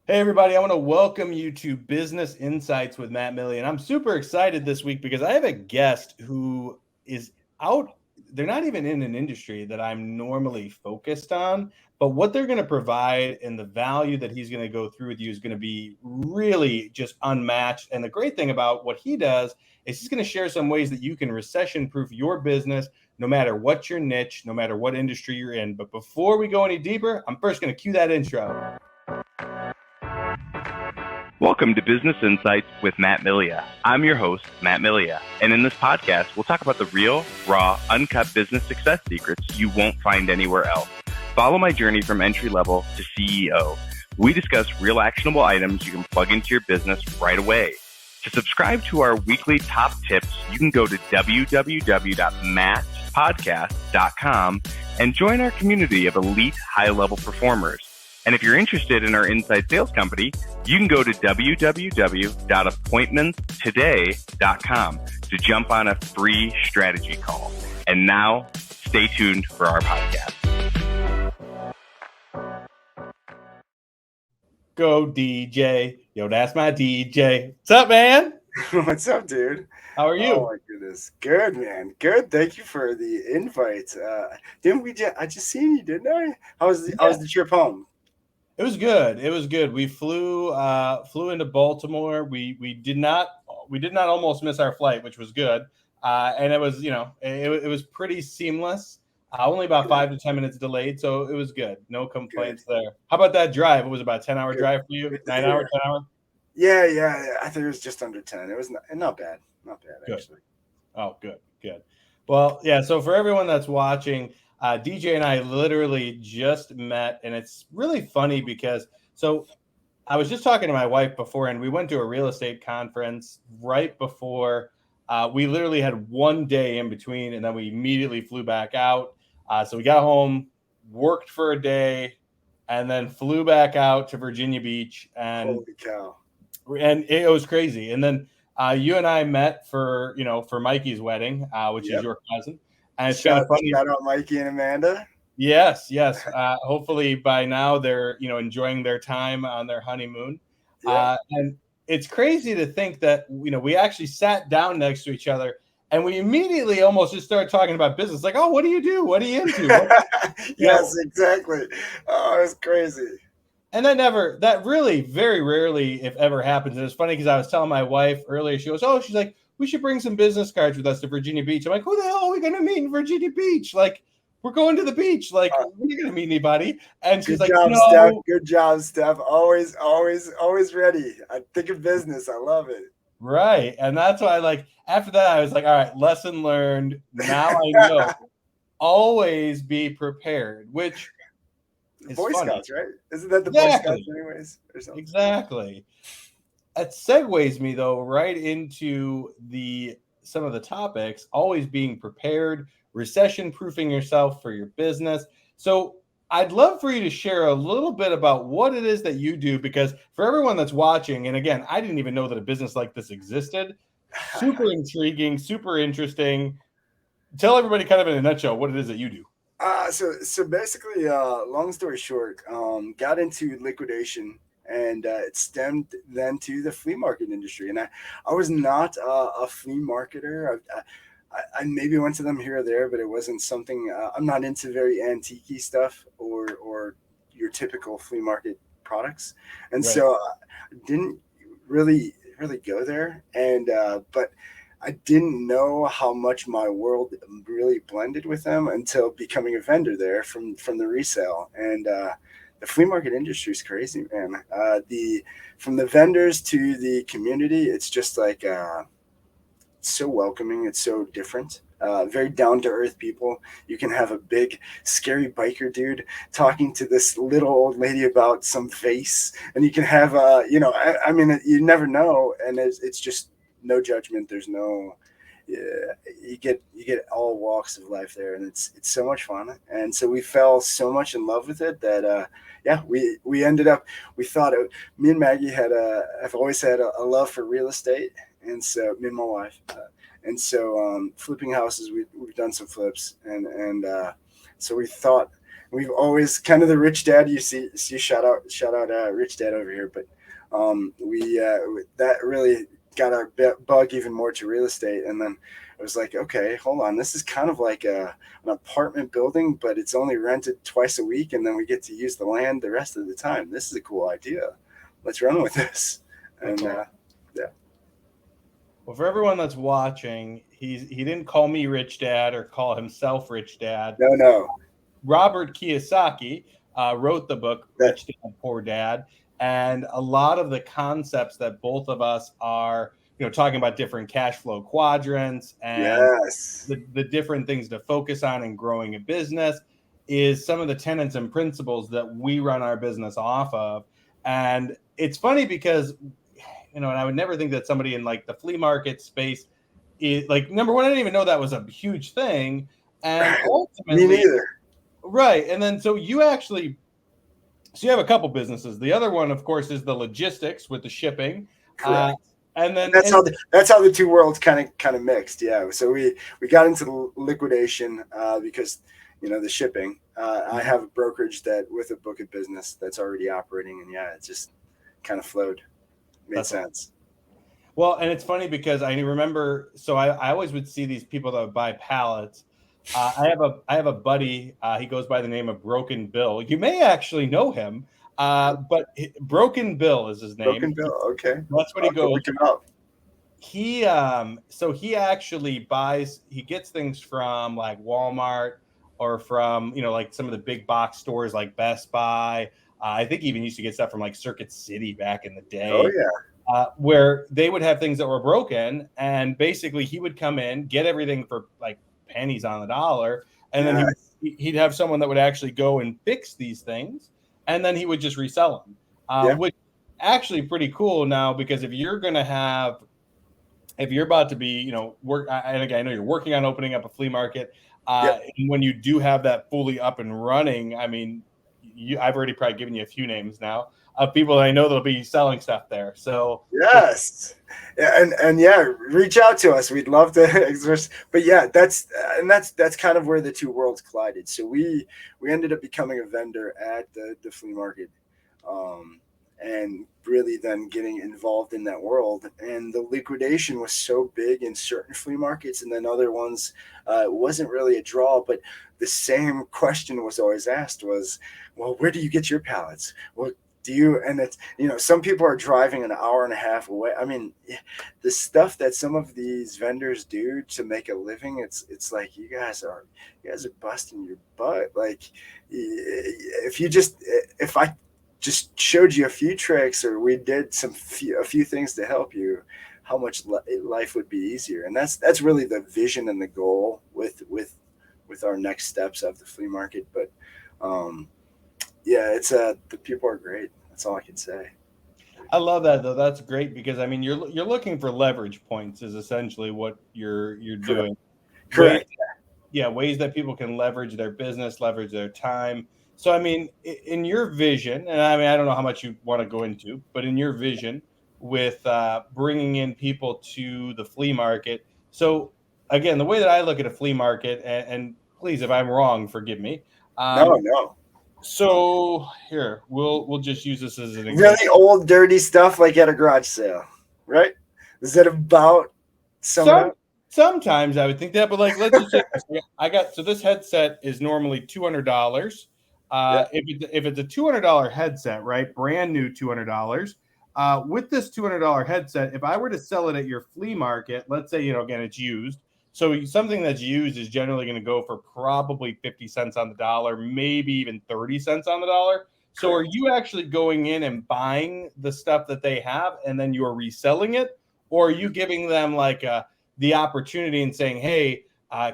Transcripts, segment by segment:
Hey, everybody, I want to welcome you to Business Insights with Matt Milia. And I'm super excited this week because I have a guest who is out. They're not even in an industry that I'm normally focused on, but what they're going to provide and the value that he's going to go through with you is going to be really just unmatched. And the great thing about what he does is he's going to share some ways that you can recession proof your business, no matter what your niche, no matter what industry you're in. But before we go any deeper, I'm first going to cue that intro. Welcome to Business Insights with Matt Milia. I'm your host, Matt Milia, and in this podcast, we'll talk about the real, raw, uncut business success secrets you won't find anywhere else. Follow my journey from entry level to CEO. We discuss real actionable items you can plug into your business right away. To subscribe to our weekly top tips, you can go to www.mattpodcast.com and join our community of elite high-level performers. And if you're interested in our inside sales company, you can go to www.appointmentstoday.com to jump on a free strategy call. And now, stay tuned for our podcast. Go DJ. Yo, that's my DJ. What's up, man? What's up, dude? How are you? Oh my goodness, good man, good. Thank you for the invite. Didn't we? I just seen you, didn't I? How was the trip home? It was good. It was good. We flew into Baltimore. We did not almost miss our flight, which was good. And it was it was pretty seamless. Only about 5 to 10 minutes delayed, so it was good. No complaints there. How about that drive? It was about a 10-hour drive for you. 9 hour, 10 hour. Yeah. I think it was just under 10. It was not bad. Not bad Good. actually. Oh, good. Well, yeah. So for everyone that's watching, DJ and I literally just met, and it's really funny because I was just talking to my wife before, and we went to a real estate conference right before. We literally had one day in between, and then we immediately flew back out. So we got home, worked for a day, and then flew back out to Virginia Beach. And holy cow! And it was crazy. And then you and I met for Mikey's wedding, which is your cousin. And it's kind of funny. Shout out Mikey and Amanda. Yes. Hopefully by now they're enjoying their time on their honeymoon. And it's crazy to think that we actually sat down next to each other and we immediately almost just started talking about business. Like, oh, what do you do? What are you into? Yes, exactly. Oh, it's crazy. And that really very rarely, if ever, happens. And it's funny because I was telling my wife earlier, she's like, we should bring some business cards with us to Virginia Beach. I'm like, who the hell are we going to meet in Virginia Beach? Like, we're going to the beach. Like, we're not going to meet anybody. And she's like, no. Steph. Good job, Steph. Always ready. I think of business. I love it. Right. And that's why, after that, I was like, all right, lesson learned. Now I know. Always be prepared, which is Boy funny. Scouts, right? Isn't that the Boy Scouts anyways? Or something? Exactly. That segues me, though, right into some of the topics, always being prepared, recession-proofing yourself for your business. So I'd love for you to share a little bit about what it is that you do, because for everyone that's watching, and again, I didn't even know that a business like this existed. Super intriguing, super interesting. Tell everybody kind of in a nutshell what it is that you do. So basically, long story short, got into liquidation, and it stemmed then to the flea market industry. And I was not a flea marketer. I maybe went to them here or there, but it wasn't something. I'm not into very antique stuff or your typical flea market products, and so I didn't really go there. And but I didn't know how much my world really blended with them until becoming a vendor there from the resale. And the flea market industry is crazy, man. From the vendors to the community, it's just like so welcoming. It's so different. Very down to earth people. You can have a big, scary biker dude talking to this little old lady about some vase, and you can have I mean, you never know, and it's just no judgment. There's no, you get all walks of life there, and it's so much fun. And so we fell so much in love with it that we ended up, we thought me and Maggie have always had a love for real estate, and so me and my wife, and so flipping houses, we've done some flips, and so we thought we've always kind of the rich dad. You see shout out rich dad over here, but we that really got our bug even more to real estate, and then it was like, okay, hold on, this is kind of like an apartment building, but it's only rented twice a week, and then we get to use the land the rest of the time. This is a cool idea. Let's run with this. And cool. Yeah. Well, for everyone that's watching, he didn't call me Rich Dad or call himself Rich Dad. No. Robert Kiyosaki wrote the book Rich Dad, Poor Dad, and a lot of the concepts that both of us are, talking about different cash flow quadrants and the different things to focus on in growing a business is some of the tenets and principles that we run our business off of. And it's funny because, and I would never think that somebody in like the flea market space is like, number one, I didn't even know that was a huge thing. And ultimately, me neither. Right. And then so you have a couple businesses. The other one, of course, is the logistics with the shipping. Correct. And then that's how the two worlds kind of mixed. Yeah. So we got into the liquidation because the shipping. I have a brokerage that with a book of business that's already operating, and it just kind of flowed. Made sense. Well, and it's funny because I remember. So I always would see these people that would buy pallets. I have a buddy. He goes by the name of Broken Bill. You may actually know him. But Broken Bill is his name. Broken Bill, okay. That's what he goes. Look him up. He actually he gets things from like Walmart or from, like some of the big box stores like Best Buy. I think he even used to get stuff from like Circuit City back in the day. Oh yeah. Where they would have things that were broken, and basically he would come in, get everything for like pennies on the dollar, and then he'd have someone that would actually go and fix these things, and then he would just resell them, which actually pretty cool now, because if you're about to be, work, and again, I know you're working on opening up a flea market, and when you do have that fully up and running, I mean, I've already probably given you a few names now of people that I know that'll be selling stuff there. So yes, and reach out to us. We'd love to express. But that's kind of where the two worlds collided. So we ended up becoming a vendor at the flea market, and really then getting involved in that world. And the liquidation was so big in certain flea markets, and then other ones it wasn't really a draw. But the same question was always asked was, well, where do you get your pallets? Well, do you? And it's, some people are driving an hour and a half away. I mean, the stuff that some of these vendors do to make a living, it's like you guys are busting your butt. Like if I just showed you a few tricks, or we did a few things to help you, how much life would be easier. And that's really the vision and the goal with our next steps of the flea market. But it's the people are great. That's all I can say. I love that though. That's great, because I mean you're looking for leverage points is essentially what you're doing. Correct. Ways that people can leverage their business, leverage their time. So I mean, in your vision, and I mean I don't know how much you want to go into, but in your vision with bringing in people to the flea market. So again, the way that I look at a flea market, and please, if I'm wrong, forgive me. No. So here, we'll just use this as an example. Really old, dirty stuff like at a garage sale, right? Is that about Sometimes I would think that, but like, let's just say so this headset is normally $200. If it's a $200 headset, right, brand new $200. With this $200 headset, if I were to sell it at your flea market, let's say, again, it's used. So something that's used is generally going to go for probably 50 cents on the dollar, maybe even 30 cents on the dollar. So are you actually going in and buying the stuff that they have and then you're reselling it? Or are you giving them like the opportunity and saying, hey,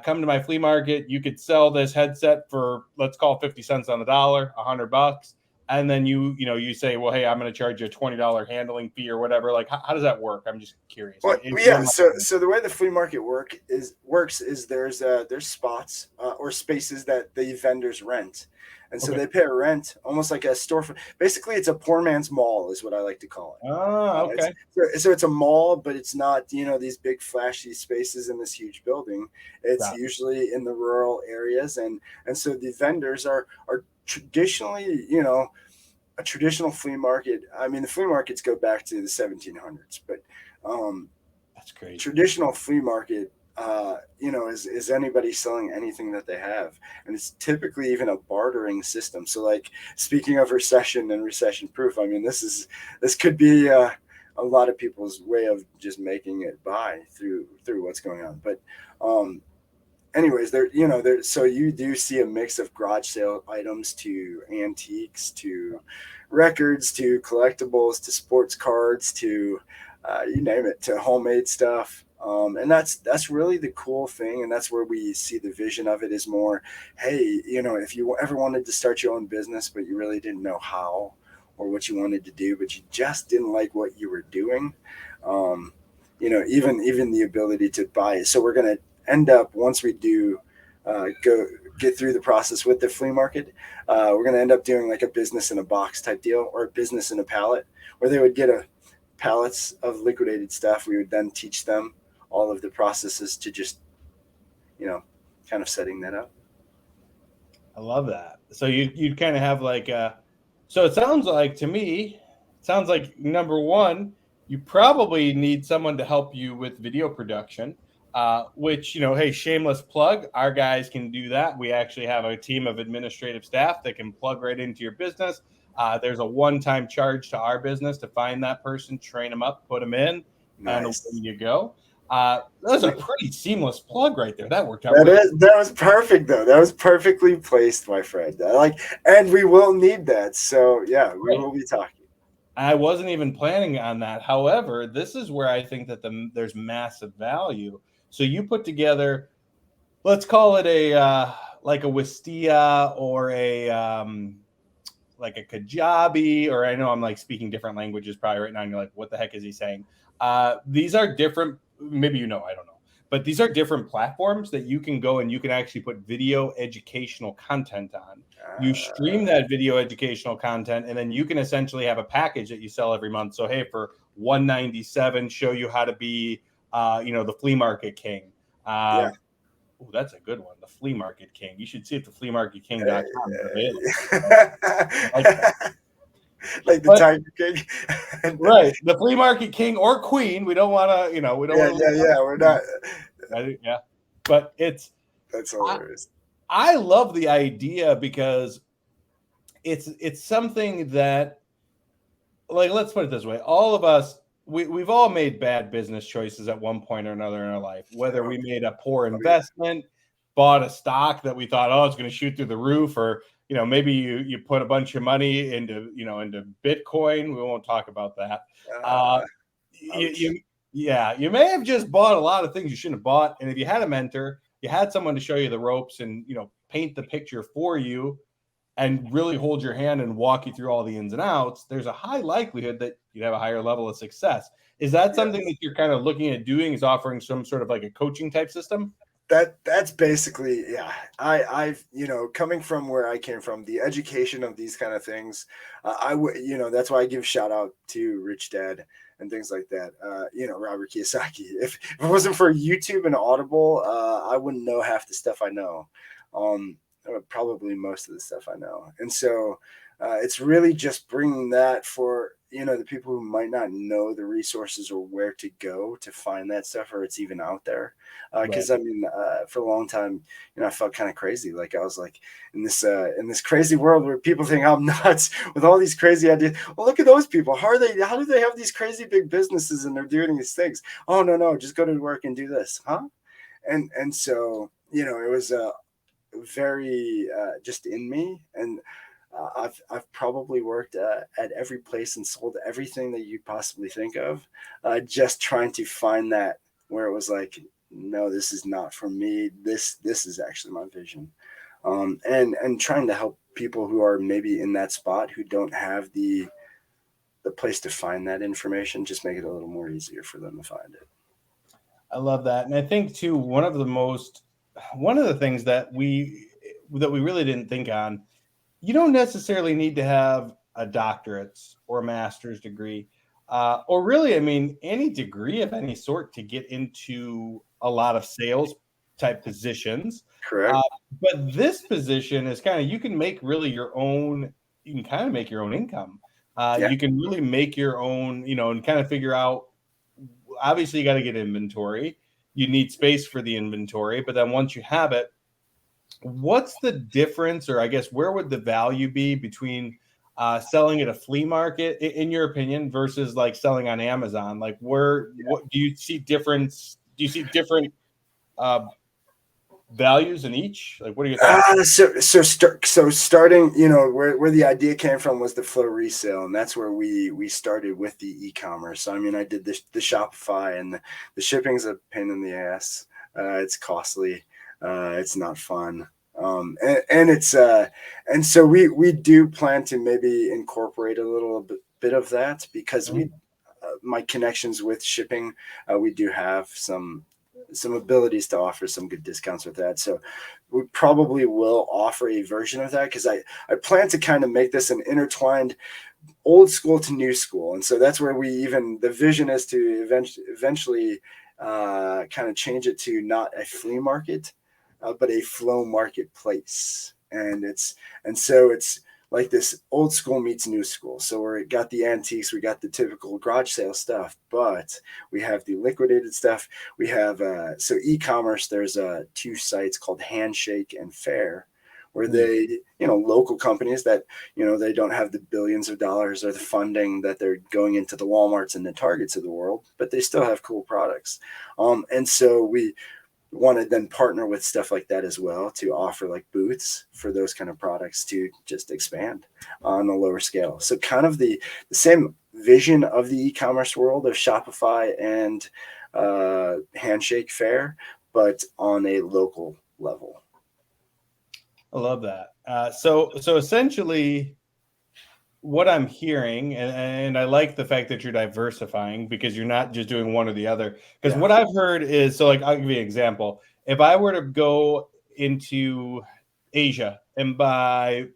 come to my flea market, you could sell this headset for, let's call 50 cents on the dollar, $100. And then you say, well, hey, I'm going to charge you a $20 handling fee or whatever. Like, how does that work? I'm just curious. Well, so the way the flea market works is there's spots or spaces that the vendors rent, And so they pay a rent, almost like a storefront. Basically, it's a poor man's mall, is what I like to call it. Oh, okay. So it's a mall, but it's not, these big flashy spaces in this huge building. It's usually in the rural areas, and so the vendors are traditionally, a traditional flea market. I mean, the flea markets go back to the 1700s, but that's great. Traditional flea market, is anybody selling anything that they have, and it's typically even a bartering system. So, like, speaking of recession and recession proof, I mean, this could be a lot of people's way of just making it by through what's going on. But anyways, so you do see a mix of garage sale items to antiques to records to collectibles to sports cards to you name it, to homemade stuff. And that's really the cool thing, and that's where we see the vision of it is more, hey, if you ever wanted to start your own business but you really didn't know how or what you wanted to do, but you just didn't like what you were doing, even the ability to buy it. So we're going to end up, once we do go get through the process with the flea market, we're going to end up doing like a business in a box type deal, or a business in a pallet, where they would get pallets of liquidated stuff. We would then teach them all of the processes to just, kind of setting that up. I love that. So you'd kind of have like so it sounds like, to me, number one, you probably need someone to help you with video production, which, hey, shameless plug, our guys can do that. We actually have a team of administrative staff that can plug right into your business. There's a one-time charge to our business to find that person, train them up, put them in, and away you go. That was a pretty seamless plug right there. That worked out. That was perfect, though. That was perfectly placed, my friend. And we will need that. So yeah, we will be talking. I wasn't even planning on that. However, this is where I think that there's massive value. So you put together, let's call it like a Wistia or like a Kajabi, or I know I'm like speaking different languages probably right now, and you're like, what the heck is he saying? These are different, maybe I don't know, but these are different platforms that you can go and you can actually put video educational content on. You stream that video educational content, and then you can essentially have a package that you sell every month. So, hey, for $197, show you how to be, the flea market king. Oh, that's a good one. The Flea Market King. You should see if the fleamarketking.com is available. Like the Tiger King. Right. The Flea Market King or Queen. We don't want to, we don't want to. Yeah, we're not. Yeah. But that's hilarious. I love the idea because it's something that, like, let's put it this way. All of us, we've all made bad business choices at one point or another in our life, whether we made a poor investment, bought a stock that we thought, it's going to shoot through the roof, or, maybe you put a bunch of money into Bitcoin. We won't talk about that. You may have just bought a lot of things you shouldn't have bought. And if you had a mentor, you had someone to show you the ropes and, paint the picture for you and really hold your hand and walk you through all the ins and outs, there's a high likelihood that you'd have a higher level of success. Is that something that you're kind of looking at doing, is offering some sort of like a coaching type system? That's basically, yeah. I've coming from where I came from, the education of these kind of things, I would, that's why I give shout out to Rich Dad and things like that. Robert Kiyosaki. If it wasn't for YouTube and Audible, I wouldn't know half the stuff I know. Probably most of the stuff I know. And so it's really just bringing that for, the people who might not know the resources or where to go to find that stuff, or it's even out there. Because right. I mean, for a long time, I felt kind of crazy. Like I was like in this crazy world where people think I'm nuts with all these crazy ideas. Well, look at those people. How do they have these crazy big businesses and they're doing these things? Oh, no, just go to work and do this. Huh? And so, it was very just in me. And I've probably worked at every place and sold everything that you possibly think of, just trying to find that where it was like, no, this is not for me. This is actually my vision, and trying to help people who are maybe in that spot who don't have the place to find that information. Just make it a little more easier for them to find it. I love that, and I think too one of the things that we really didn't think on you don't necessarily need to have a doctorate or a master's degree, or really, I mean, any degree of any sort to get into a lot of sales type positions. Uh, Correct. but this position is kind of, you can make really your own, you can kind of make your own income. Yeah. You can really make your own, and kind of figure out, obviously, you got to get inventory. You need space for the inventory, but then once you have it, what's the difference, or I guess where would the value be between selling at a flea market, in your opinion, versus like selling on Amazon? Like, what do you see difference? Do you see different uh, values in each? Like, what are your thoughts? So starting, where the idea came from was the Flow resale, and that's where we started with the e-commerce. So, I mean, I did the Shopify, and the shipping's a pain in the ass. It's costly. It's not fun. And it's and so we do plan to maybe incorporate a little bit of that, because Mhm. my connections with shipping, we do have some abilities to offer some good discounts with that. So we probably will offer a version of that, because I plan to kind of make this an intertwined old school to new school. And so that's where the vision is to eventually kind of change it to not a flea market, but a flow marketplace. And so it's like this old school meets new school. So we got the antiques, we got the typical garage sale stuff, but we have the liquidated stuff. We have so e-commerce. There's two sites called Handshake and Fair, where they, local companies that, they don't have the billions of dollars or the funding that they're going into the Walmarts and the Targets of the world, but they still have cool products. And so we want to then partner with stuff like that as well, to offer like booths for those kind of products to just expand on a lower scale. So kind of the same vision of the e-commerce world of Shopify and Handshake Fair, but on a local level. I love that. So essentially, what I'm hearing, and I like the fact that you're diversifying, because you're not just doing one or the other. Because Yeah. what I've heard is, so like, I'll give you an example. If I were to go into Asia and buy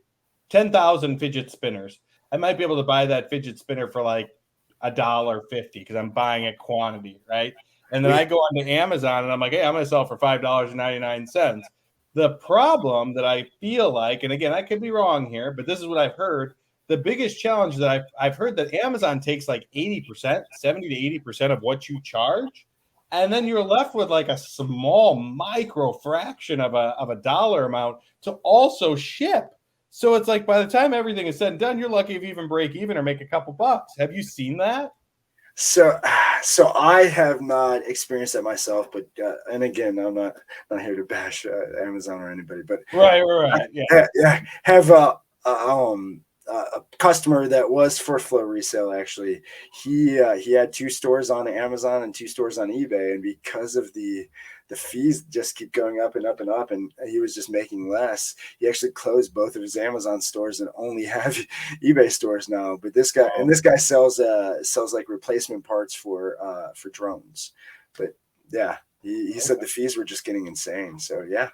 10,000 fidget spinners, I might be able to buy that fidget spinner for like $1.50, because I'm buying a quantity, right? And then We I go onto Amazon and I'm like, hey, I'm going to sell for $5.99. The problem that I feel like, and again, I could be wrong here, but this is what I've heard. The biggest challenge that I've heard, that Amazon takes like 80%, 70 to 80% of what you charge. And then you're left with like a small micro fraction of a dollar amount to also ship. So it's like, by the time everything is said and done, you're lucky if you even break even or make a couple bucks. Have you seen that? So, so I have not experienced that myself, but and again, I'm not here to bash Amazon or anybody, but Right. Yeah. yeah, have a customer that was for Flow resale. Actually, he had two stores on Amazon and two stores on eBay, and because of the fees just keep going up and up and up, and he was just making less. He actually closed both of his Amazon stores and only have eBay stores now. But this guy sells like replacement parts for drones. But yeah, he said the fees were just getting insane. So yeah,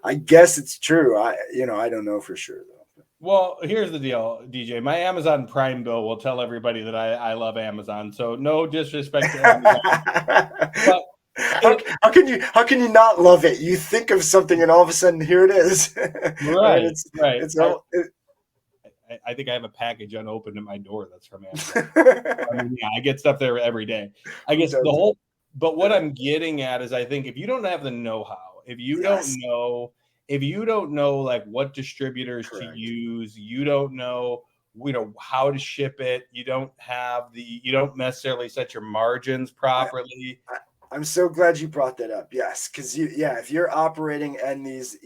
I guess it's true. I don't know for sure though. Well, here's the deal, DJ. My Amazon Prime bill will tell everybody that I love Amazon. So no disrespect to Amazon, but How can you not love it? You think of something and all of a sudden here it is. I mean, right, right. it's all I think I have a package unopened at my door that's from Amazon. I mean, yeah, I get stuff there every day. I who guess doesn't? but what I'm getting at is, I think if you don't have the know-how, Yes, if you don't know like what distributors to correct. use, you don't know, how to ship it, you don't necessarily set your margins I, properly. I I'm so glad you brought that up. Yes, because if you're operating in these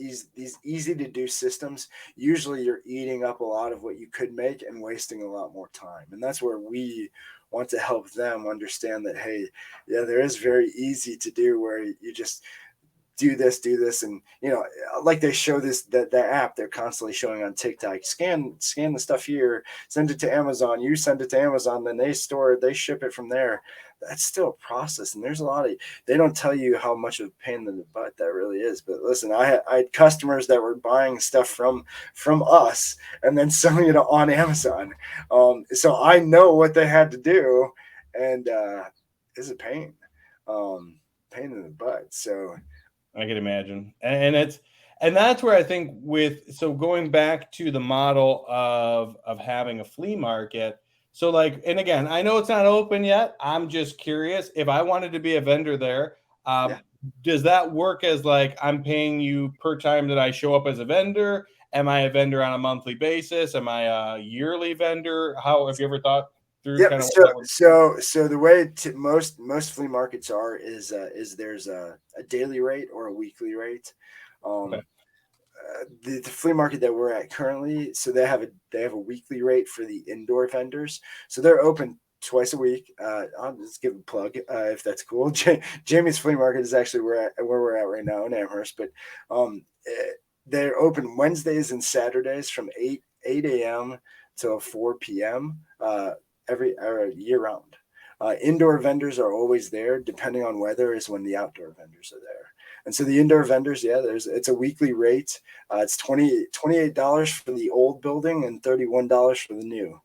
easy to do systems, usually you're eating up a lot of what you could make and wasting a lot more time. And that's where we want to help them understand that, hey, yeah, there is very easy to do, where you just do this, and like they show that app they're constantly showing on TikTok. Scan the stuff here, send it to Amazon. You send it to Amazon, then they store it, they ship it from there. That's still a process, and there's a lot of, they don't tell you how much of a pain in the butt that really is. But listen, I had customers that were buying stuff from us and then selling it on Amazon. So I know what they had to do, and it's a pain, pain in the butt. So I can imagine, and that's where I think so going back to the model of having a flea market. So like, and again, I know it's not open yet. I'm just curious if I wanted to be a vendor there. Does that work as like I'm paying you per time that I show up as a vendor? Am I a vendor on a monthly basis? Am I a yearly vendor? How have you ever thought through kind of what that would? So the way most flea markets is there's a daily rate or a weekly rate. Okay. The flea market that we're at currently, so they have a weekly rate for the indoor vendors. So they're open twice a week. I'll just give a plug if that's cool. Jamie's Flea Market is actually where we're at right now in Amherst, but they're open Wednesdays and Saturdays from 8 a.m. till 4 p.m. Every year round. Indoor vendors are always there. Depending on weather is when the outdoor vendors are there. And so the indoor vendors, it's a weekly rate. It's $28 for the old building and $31 for the new.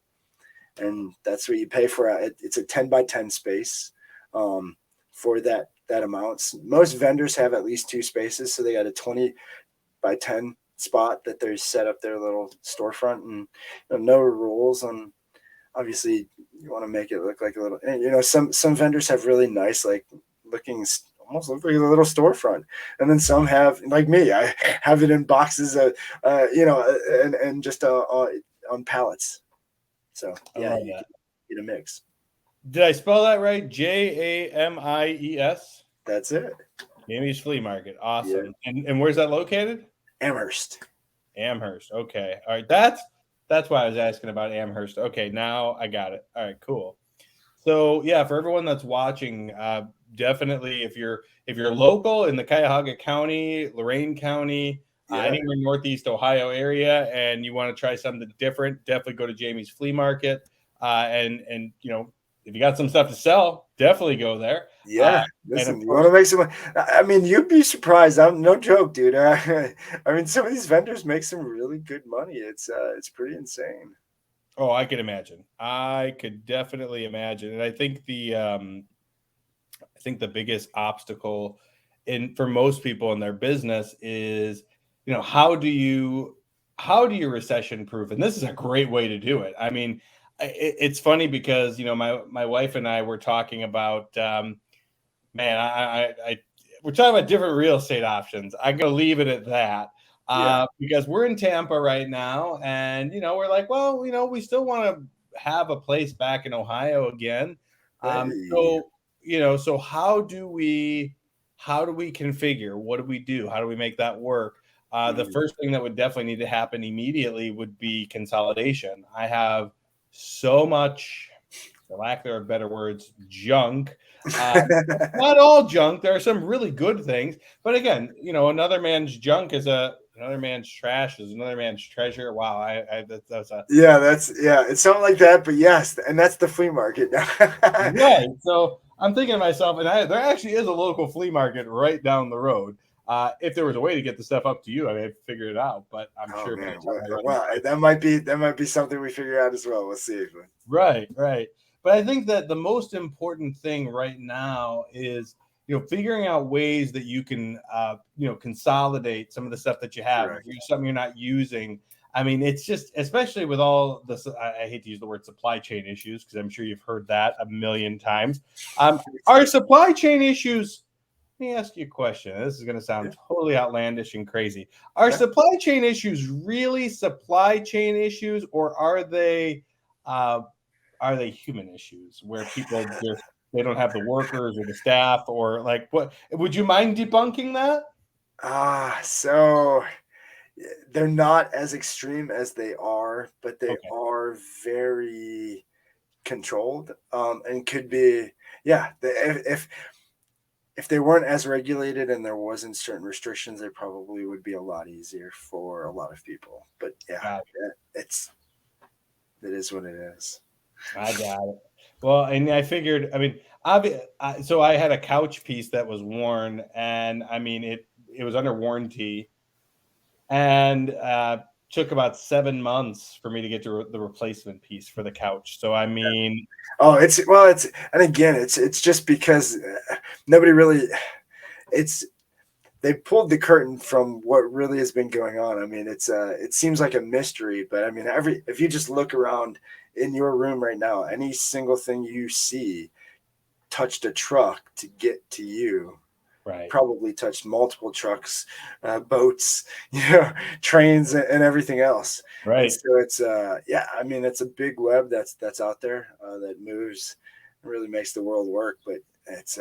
And that's what you pay for. It's a 10 by 10 space for that amount. Most vendors have at least 2 spaces. So they got a 20 by 10 spot that they set up their little storefront, and no rules on. Obviously, you want to make it look like a little, some vendors have really nice, like looking, almost look like a little storefront. And then some have, like me, I have it in boxes, and just on pallets. So yeah, you can get a mix. Did I spell that right? Jamies? That's it. Jamie's Flea Market. Awesome. Yeah. And where's that located? Amherst. Okay. All right. That's why I was asking about Amherst. Okay, now I got it. All right, cool. So yeah, for everyone that's watching, definitely if you're local in the Cuyahoga County, Lorain County, anywhere in Northeast Ohio area, and you want to try something different, definitely go to Jamie's Flea Market. And if you got some stuff to sell, definitely go there. Yeah, listen, you want to make some. I mean, you'd be surprised. I'm no joke, dude. I mean, some of these vendors make some really good money. It's pretty insane. Oh, I could imagine. I could definitely imagine, and I think the biggest obstacle for most people in their business is, how do you recession proof? And this is a great way to do it. I mean, it's funny because my wife and I were talking about. We're talking about different real estate options. I'm going to leave it at that because we're in Tampa right now, and we're like, well, we still want to have a place back in Ohio again. So how do we configure? What do we do? How do we make that work? The first thing that would definitely need to happen immediately would be consolidation. I have so much, for lack of better words, junk. Not all junk. There are some really good things, but again, another man's junk is another man's trash is another man's treasure. Wow, it's something like that. But yes, and that's the flea market. Right. So I'm thinking to myself, and there actually is a local flea market right down the road. If there was a way to get the stuff up to you, I may have figured it out, but I'm sure. Man. Well, that might be something we figure out as well. We'll see. Right. But I think that the most important thing right now is, figuring out ways that you can, consolidate some of the stuff that you have. Correct. If you're something you're not using. I mean, it's just, especially with all this, I hate to use the word supply chain issues because I'm sure you've heard that a million times. Our supply chain issues. Let me ask you a question. This is going to sound totally outlandish and crazy. Are supply chain issues really supply chain issues, or are they human issues where people they don't have the workers or the staff, or like what? Would you mind debunking that? So they're not as extreme as they are, but they are very controlled, and could be if if they weren't as regulated and there wasn't certain restrictions, they probably would be a lot easier for a lot of people. But yeah, it is what it is. I got it. Well, and I figured, I mean, so I had a couch piece that was worn, and I mean, it was under warranty, and took about 7 months for me to get to the replacement piece for the couch. So I mean, and again, it's just because nobody really, they pulled the curtain from what really has been going on. I mean, it seems like a mystery, but I mean, if you just look around in your room right now, any single thing you see touched a truck to get to you. Right. Probably touched multiple trucks, boats, trains, and everything else. Right. And so it's I mean, it's a big web that's out there that moves and really makes the world work. But it's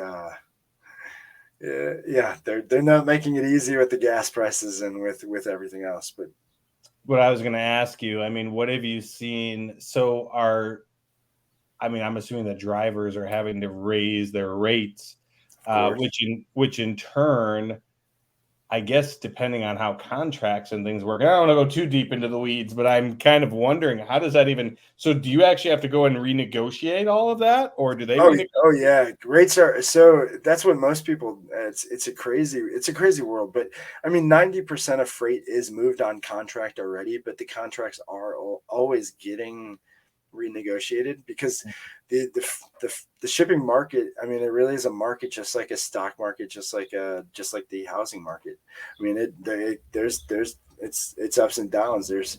they're not making it easy with the gas prices and with everything else. But what I was going to ask you, I mean, what have you seen? So I'm assuming the drivers are having to raise their rates, which in turn, I guess, depending on how contracts and things work, I don't want to go too deep into the weeds, but I'm kind of wondering, how does that even, so do you actually have to go and renegotiate all of that, or do they? Oh yeah. Rates are, so that's what most people, it's a crazy world. But I mean, 90% of freight is moved on contract already, but the contracts are always getting renegotiated because the shipping market, I mean, it really is a market, just like a stock market, just like the housing market. I mean, it's ups and downs. It's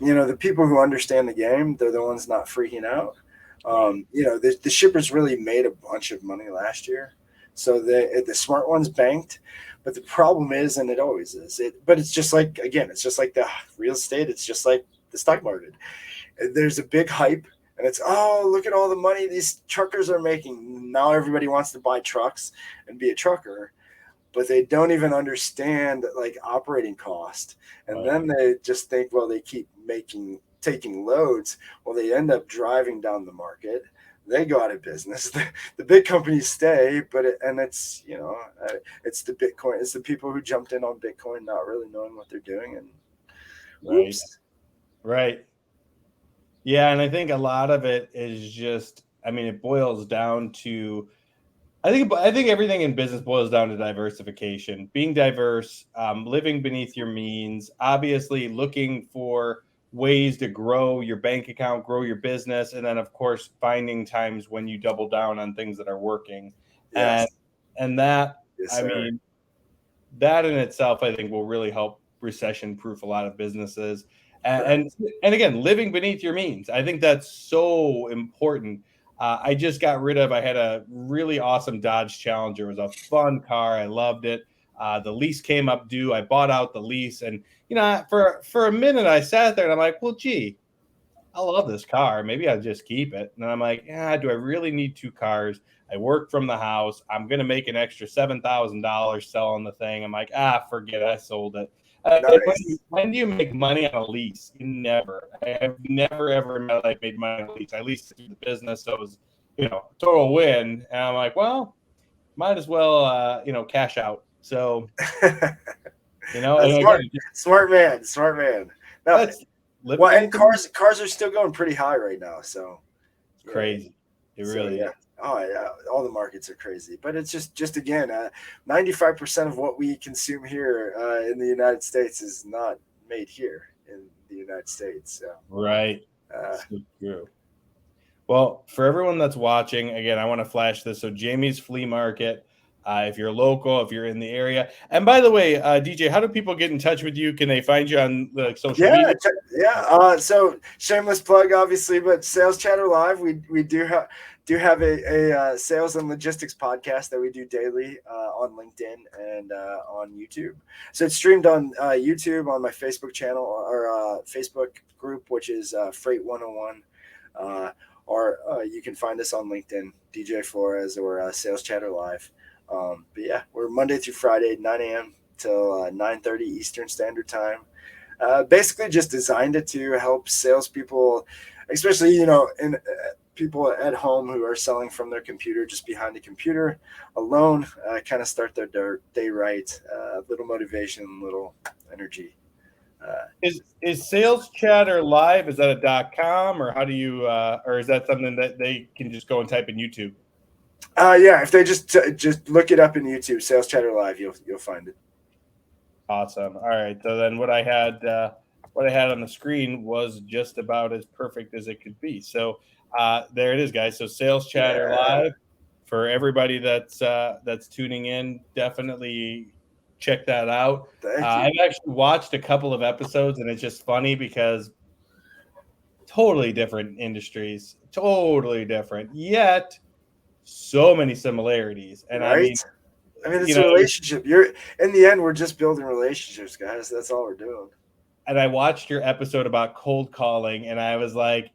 the people who understand the game, they're the ones not freaking out. The shippers really made a bunch of money last year, so the smart ones banked. But the problem is, and it always is, but it's just like, again, it's just like the real estate, it's just like the stock market. There's a big hype, and it's, oh, look at all the money these truckers are making. Now everybody wants to buy trucks and be a trucker, but they don't even understand like operating cost. And then they just think, well, they keep taking loads. Well, they end up driving down the market. They go out of business. The big companies stay, it's the Bitcoin. It's the people who jumped in on Bitcoin, not really knowing what they're doing, and whoops. Right. Yeah, and I think a lot of it is just, I mean, it boils down to, I think everything in business boils down to diversification, being diverse, living beneath your means, obviously looking for ways to grow your bank account, grow your business, and then of course finding times when you double down on things that are working. Yes. And that, Yes, I sir. mean, that in itself, I think, will really help recession proof a lot of businesses. And again, living beneath your means. I think that's so important. I just got rid of, I had a really awesome Dodge Challenger. It was a fun car. I loved it. The lease came up due. I bought out the lease. And, for a minute, I sat there and I'm like, well, gee, I love this car. Maybe I'll just keep it. And I'm like, do I really need two cars? I work from the house. I'm going to make an extra $7,000 selling the thing. I'm like, forget it. I sold it. Nice. When do you make money on a lease? You never. I've never, ever in my life made money on a lease. I leased it through the business. So it was, total win. And I'm like, well, might as well, cash out. So, smart man. No, and cars are still going pretty high right now. So it's crazy. It really is. Oh yeah, all the markets are crazy, but it's just again, 95% of what we consume here in the United States is not made here in the United States. So. Right. So true. Well, for everyone that's watching, again, I want to flash this. So Jamie's Flea Market, if you're local, if you're in the area. And by the way, DJ, how do people get in touch with you? Can they find you on social media? So shameless plug, obviously, but Sales Chatter Live, we do have a sales and logistics podcast that we do daily on LinkedIn and on YouTube. So it's streamed on YouTube, on my Facebook channel or Facebook group, which is Freight 101. Or you can find us on LinkedIn, DJ Flores or Sales Chatter Live. But yeah, we're Monday through Friday, 9 a.m. till 9:30 Eastern Standard Time. Basically just designed it to help salespeople, especially, people at home who are selling from their computer, just behind the computer alone, kind of start their day right. Little motivation, little energy. Is Sales Chatter live? Is that a .com, or how do you or is that something that they can just go and type in YouTube? Yeah, if they just look it up in YouTube, Sales Chatter Live, you'll find it. Awesome. All right. So then what I had on the screen was just about as perfect as it could be. So there it is, guys. So Sales Chatter Live, for everybody that's tuning in, definitely check that out. I've actually watched a couple of episodes, and it's just funny because totally different industries, totally different, yet so many similarities. And right? I mean, it's a relationship. In the end, we're just building relationships, guys. That's all we're doing. And I watched your episode about cold calling, and I was like,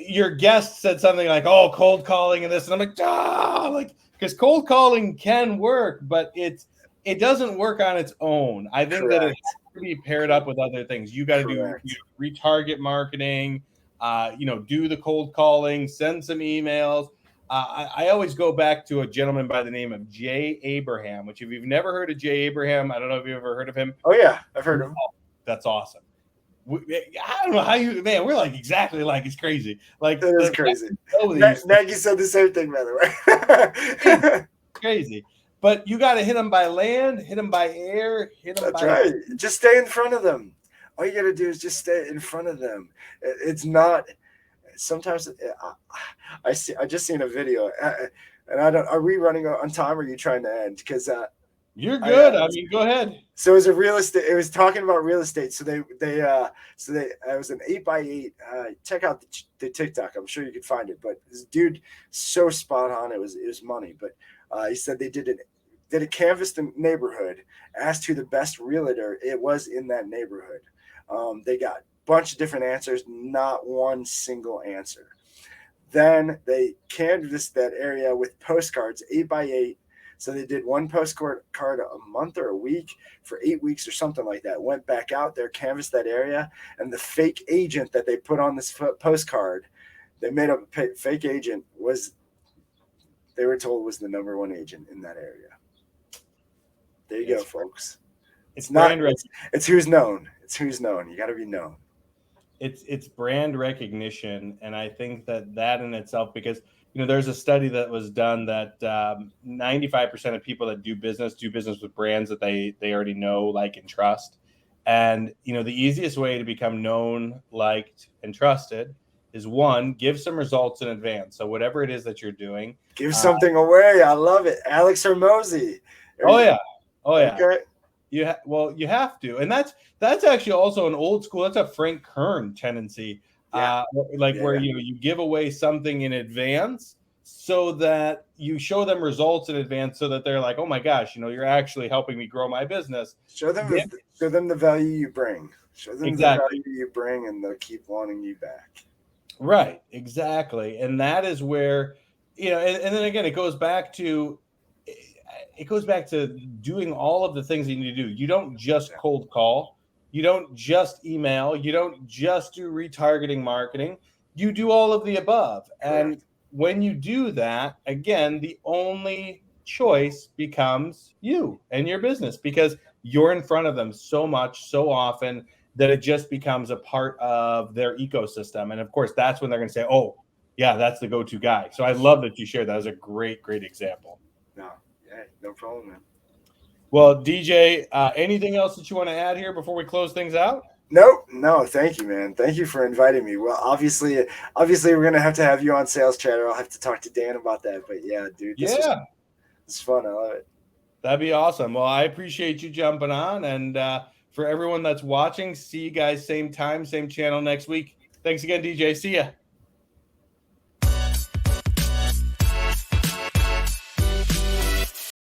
your guest said something like, "Oh, cold calling and this," and I'm like, because cold calling can work, but it doesn't work on its own. I think that it has to be paired up with other things. You got to do retarget marketing, do the cold calling, send some emails. I always go back to a gentleman by the name of Jay Abraham, which if you've never heard of Jay Abraham, I don't know if you've ever heard of him. Oh yeah, I've heard of him. That's awesome. I don't know how we're like exactly like, it's crazy. Like, that is crazy. Maggie said the same thing, by the way. Crazy. But you got to hit them by land, hit them by air, hit them That's right. Just stay in front of them. All you got to do is just stay in front of them. It's not, sometimes I just seen a video, and are we running on time, or are you trying to end? Because you're good. I mean, go ahead. So it was talking about real estate. So it was an 8x8. Check out the TikTok. I'm sure you could find it. But this dude, so spot on. It was money. But he said they did a canvass the neighborhood, asked who the best realtor it was in that neighborhood. They got a bunch of different answers, not one single answer. Then they canvassed that area with postcards, 8x8. So they did one postcard a month or a week for 8 weeks or something like that. Went back out there, canvassed that area, and the fake agent that they put on this postcard, they made up a fake agent, they were told was the number one agent in that area. There you go, folks. It's not. It's who's known. It's who's known. You got to be known. It's brand recognition, and I think that in itself, because there's a study that was done that 95% of people that do business with brands that they already know, like, and trust. And, the easiest way to become known, liked, and trusted is, one, give some results in advance. So whatever it is that you're doing. Give something away. I love it. Alex Hormozy. Oh, yeah. Okay. You have to. And that's actually also an old school, that's a Frank Kern tendency. Where you give away something in advance so that you show them results in advance, so that they're like, oh my gosh, you're actually helping me grow my business. Show them the value you bring. Show them the value you bring, and they'll keep wanting you back. Right, exactly. And that is where, and then again, it goes back to doing all of the things that you need to do. You don't just cold call. You don't just email. You don't just do retargeting marketing. You do all of the above. Correct. And when you do that, again, the only choice becomes you and your business, because you're in front of them so much, so often, that it just becomes a part of their ecosystem. And of course, that's when they're going to say, oh, yeah, that's the go-to guy. So I love that you shared that. That was a great, great example. No problem, man. Well, DJ, anything else that you want to add here before we close things out? No, thank you, man. Thank you for inviting me. Well, obviously we're going to have you on Sales Chatter. I'll have to talk to Dan about that. But yeah, dude, it's fun. I love it. That'd be awesome. Well, I appreciate you jumping on. And for everyone that's watching, see you guys same time, same channel next week. Thanks again, DJ. See ya.